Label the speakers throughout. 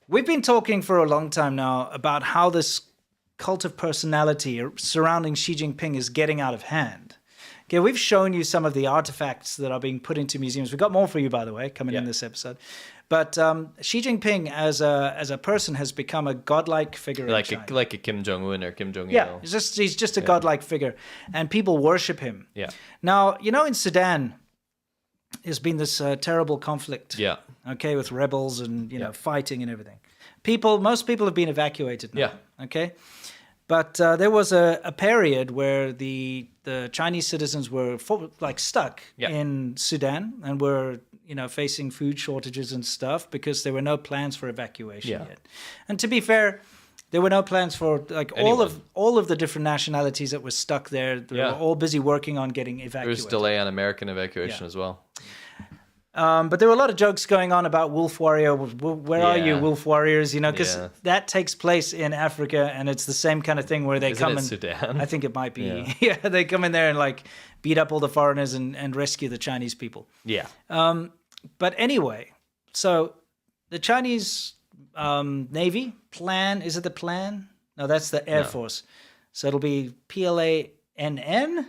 Speaker 1: We've been talking for a long time now about how this cult of personality surrounding Xi Jinping is getting out of hand. Okay, we've shown you some of the artifacts that are being put into museums. We've got more for you, by the way, coming in this episode. But Xi Jinping as a person has become a godlike figure in China.
Speaker 2: Like a Kim Jong-un or Kim Jong-il.
Speaker 1: Yeah, he's just a godlike figure. And people worship him.
Speaker 2: Yeah.
Speaker 1: Now, you know, in Sudan, there's been this terrible conflict.
Speaker 2: Yeah.
Speaker 1: Okay, with rebels and, fighting and everything. Most people have been evacuated now.
Speaker 2: Yeah.
Speaker 1: Okay. But there was a period where the Chinese citizens were stuck in Sudan and were facing food shortages and stuff because there were no plans for evacuation yet. And to be fair, there were no plans for all of the different nationalities that were stuck there. They were all busy working on getting evacuated.
Speaker 2: There was delay on American evacuation as well.
Speaker 1: But there were a lot of jokes going on about Wolf Warrior. Where are you, Wolf Warriors? Because that takes place in Africa, and it's the same kind of thing where they come in
Speaker 2: Sudan?
Speaker 1: I think it might be. Yeah, they come in there and beat up all the foreigners and rescue the Chinese people.
Speaker 2: Yeah.
Speaker 1: But anyway, so the Chinese Navy plan, is it the plan? No, that's the Air Force. So it'll be PLANN?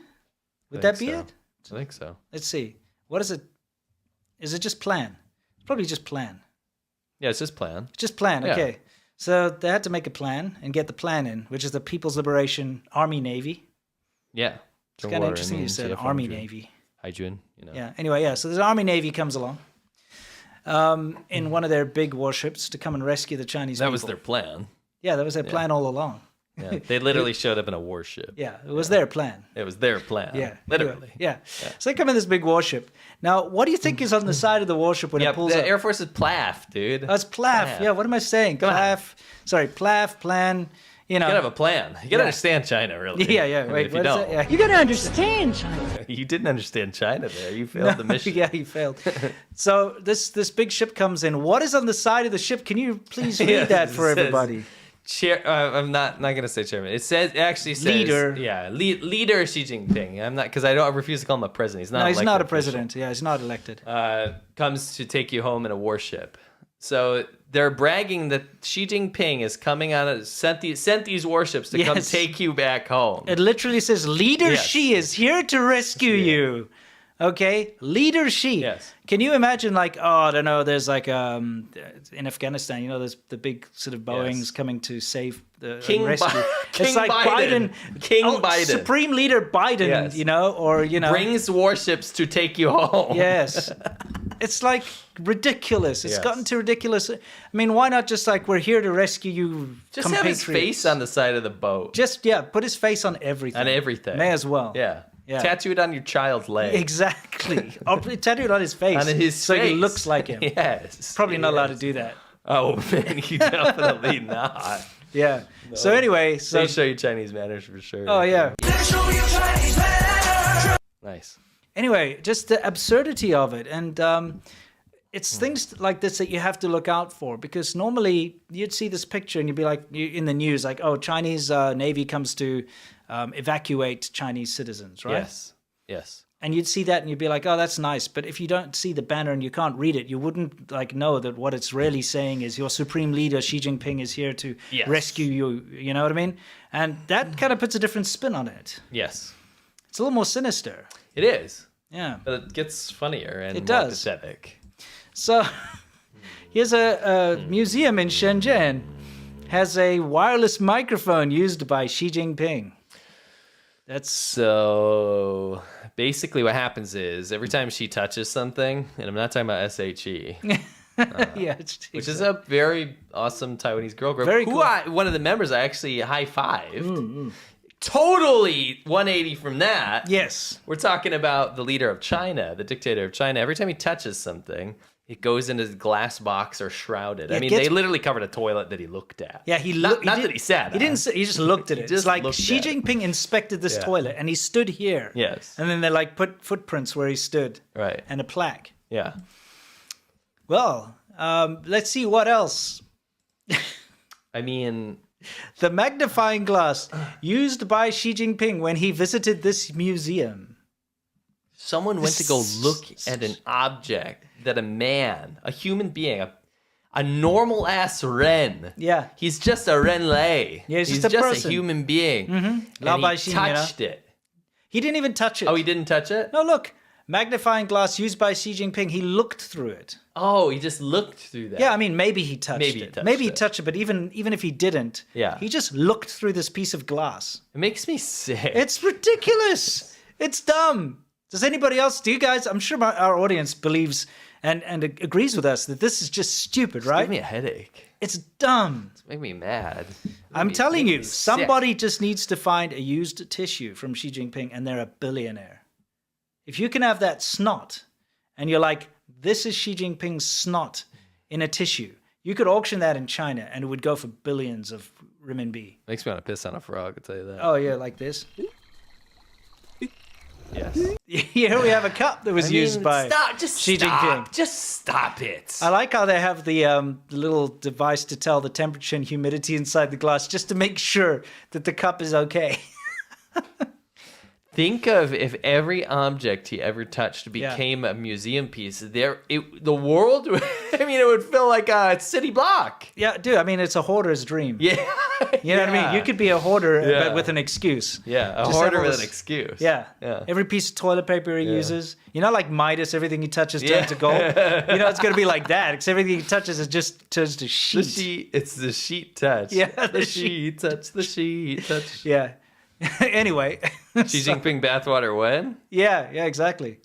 Speaker 1: Would that be it?
Speaker 2: I think so.
Speaker 1: Let's see. What is it? Is it just plan? It's probably just plan.
Speaker 2: Yeah, it's just plan.
Speaker 1: Just plan, okay. So they had to make a plan and get the plan in, which is the People's Liberation Army Navy.
Speaker 2: Yeah.
Speaker 1: It's kind of interesting you said Army Navy.
Speaker 2: Hygiene,
Speaker 1: Yeah, anyway, so the Army Navy comes along in one of their big warships to come and rescue the Chinese people.
Speaker 2: That was their plan.
Speaker 1: Yeah, that was their plan all along.
Speaker 2: Yeah, they literally showed up in a warship.
Speaker 1: Yeah, it was their plan.
Speaker 2: It was their plan.
Speaker 1: Yeah,
Speaker 2: literally.
Speaker 1: Yeah. So they come in this big warship. Now, what do you think is on the side of the warship when it pulls up?
Speaker 2: The Air Force is PLAF, dude.
Speaker 1: Oh, it's PLAF. Yeah, what am I saying? PLAF. Sorry, PLAF, plan.
Speaker 2: You gotta have a plan. You gotta understand China, really.
Speaker 1: Yeah. Wait,
Speaker 2: if you don't,
Speaker 1: yeah.
Speaker 3: You gotta understand China.
Speaker 2: You didn't understand China there. You failed the mission.
Speaker 1: Yeah, you failed. So this big ship comes in. What is on the side of the ship? Can you please read that for everybody?
Speaker 2: I'm not gonna say chairman. It actually says
Speaker 1: leader.
Speaker 2: Yeah, leader Xi Jinping. I'm not because I refuse to call him a president. He's not.
Speaker 1: No, he's not a president. Yeah, he's not elected.
Speaker 2: Comes to take you home in a warship. So they're bragging that Xi Jinping is coming on sent these warships to come take you back home.
Speaker 1: It literally says leader Xi is here to rescue you. Okay, leader Xi.
Speaker 2: Yes.
Speaker 1: Can you imagine, I don't know, there's in Afghanistan, there's the big sort of Boeings coming to save the rescue.
Speaker 2: King
Speaker 1: it's like
Speaker 2: Biden.
Speaker 1: Biden. Supreme Leader Biden,
Speaker 2: brings warships to take you home.
Speaker 1: Yes. It's ridiculous. It's gotten to ridiculous. I mean, why not just we're here to rescue you?
Speaker 2: Just have his face on the side of the boat.
Speaker 1: Just, put his face on everything.
Speaker 2: On everything.
Speaker 1: May as well.
Speaker 2: Yeah.
Speaker 1: Yeah.
Speaker 2: Tattoo it on your child's leg.
Speaker 1: Exactly. Or tattoo it on his face.
Speaker 2: On his
Speaker 1: so
Speaker 2: face.
Speaker 1: he looks like him.
Speaker 2: Yes.
Speaker 1: Probably not allowed to do that.
Speaker 2: Oh, man, you definitely not.
Speaker 1: Yeah. No. So anyway.
Speaker 2: They show you Chinese manners for sure.
Speaker 1: Oh, yeah.
Speaker 3: Show you Chinese manners.
Speaker 2: Nice.
Speaker 1: Anyway, just the absurdity of it. And it's things like this that you have to look out for. Because normally you'd see this picture and you'd be in the news, Chinese Navy comes to evacuate Chinese citizens, right?
Speaker 2: Yes.
Speaker 1: And you'd see that and you'd be like, oh, that's nice. But if you don't see the banner and you can't read it, you wouldn't know that what it's really saying is your supreme leader, Xi Jinping, is here to rescue you. You know what I mean? And that kind of puts a different spin on it.
Speaker 2: Yes.
Speaker 1: It's a little more sinister.
Speaker 2: It is.
Speaker 1: Yeah.
Speaker 2: But it gets funnier and
Speaker 1: it
Speaker 2: more
Speaker 1: does.
Speaker 2: pathetic.
Speaker 1: So here's a museum in Shenzhen has a wireless microphone used by Xi Jinping.
Speaker 2: So basically what happens is every time she touches something, and I'm not talking about SHE, which is a very awesome Taiwanese girl group.
Speaker 1: Very cool.
Speaker 2: One of the members I actually high-fived. Totally 180 from that.
Speaker 1: Yes.
Speaker 2: We're talking about the leader of China, the dictator of China. Every time he touches something, it goes into his glass box or shrouded.
Speaker 1: Yeah,
Speaker 2: they literally covered a toilet that he looked at.
Speaker 1: Yeah,
Speaker 2: not that he sat.
Speaker 1: He didn't. He just looked at it.
Speaker 2: Just
Speaker 1: it's like
Speaker 2: looked
Speaker 1: Xi
Speaker 2: at it.
Speaker 1: Jinping inspected this toilet, and he stood here.
Speaker 2: Yes.
Speaker 1: And then they put footprints where he stood.
Speaker 2: Right.
Speaker 1: And a plaque.
Speaker 2: Yeah.
Speaker 1: Well, let's see what else.
Speaker 2: I mean,
Speaker 1: the magnifying glass used by Xi Jinping when he visited this museum.
Speaker 2: Someone went to go look at an object that a human being, a normal ass Ren.
Speaker 1: Yeah.
Speaker 2: He's just a Renlei.
Speaker 1: Yeah, he's
Speaker 2: he's
Speaker 1: just a
Speaker 2: just
Speaker 1: person.
Speaker 2: a human being.
Speaker 1: Lao
Speaker 2: And he
Speaker 1: Baixin, you know?
Speaker 2: touched it.
Speaker 1: He didn't even touch it.
Speaker 2: Oh, he didn't touch it?
Speaker 1: No, look. Magnifying glass used by Xi Jinping. He looked through it.
Speaker 2: Oh, he just looked through that.
Speaker 1: Yeah, I mean, maybe he touched it. Maybe he touched it, but even if he didn't, he just looked through this piece of glass.
Speaker 2: It makes me sick.
Speaker 1: It's ridiculous. It's dumb. Does anybody else, do you guys, I'm sure our audience believes and agrees with us that this is just stupid, right?
Speaker 2: Give me a headache.
Speaker 1: It's dumb.
Speaker 2: It's making me mad.
Speaker 1: I'm telling you, somebody just needs to find a used tissue from Xi Jinping and they're a billionaire. If you can have that snot and you're like, this is Xi Jinping's snot in a tissue, you could auction that in China and it would go for billions of renminbi.
Speaker 2: Makes me want to piss on a frog, I'll tell you that.
Speaker 1: Oh, yeah, like this.
Speaker 2: Yes.
Speaker 1: Here we have a cup that was used by Xi Jinping.
Speaker 2: Just stop it.
Speaker 1: I like how they have the little device to tell the temperature and humidity inside the glass just to make sure that the cup is okay.
Speaker 2: Think of if every object he ever touched became a museum piece. The world, I mean, it would feel like a city block.
Speaker 1: Yeah, dude, I mean, it's a hoarder's dream.
Speaker 2: Yeah.
Speaker 1: You know what I mean? You could be a hoarder but with an excuse.
Speaker 2: Yeah, a hoarder with an excuse.
Speaker 1: Yeah. Every piece of toilet paper he uses. You know, like Midas, everything he touches turns to gold? You know, it's going to be like that, because everything he touches it just turns to sheet.
Speaker 2: It's the sheet touch.
Speaker 1: Yeah,
Speaker 2: the sheet touch, the sheet touch.
Speaker 1: Yeah. Anyway.
Speaker 2: Xi Jinping bathwater when?
Speaker 1: Yeah, exactly.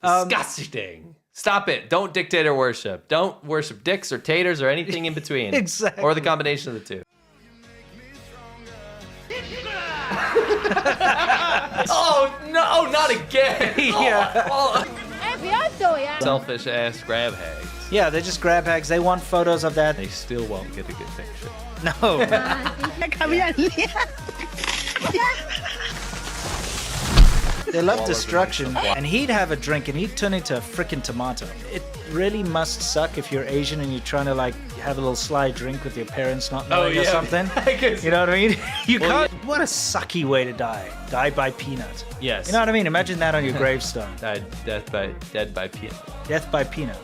Speaker 2: Disgusting. Stop it. Don't dictator worship. Don't worship dicks or taters or anything in between.
Speaker 1: Exactly.
Speaker 2: Or the combination of the two. Oh, no, not again.
Speaker 1: Yeah.
Speaker 2: Selfish ass grab hags.
Speaker 1: Yeah, they're just grab hags. They want photos of that.
Speaker 2: They still won't get a good picture.
Speaker 1: No. They love destruction. And he'd have a drink and he'd turn into a freaking tomato. It really must suck if you're Asian and you're trying to like have a little sly drink with your parents not knowing or something. You know what I mean? You can't. Yeah. What a sucky way to die. Die by peanut.
Speaker 2: Yes.
Speaker 1: You know what I mean? Imagine that on your gravestone.
Speaker 2: Dead by peanut.
Speaker 1: Death by peanut.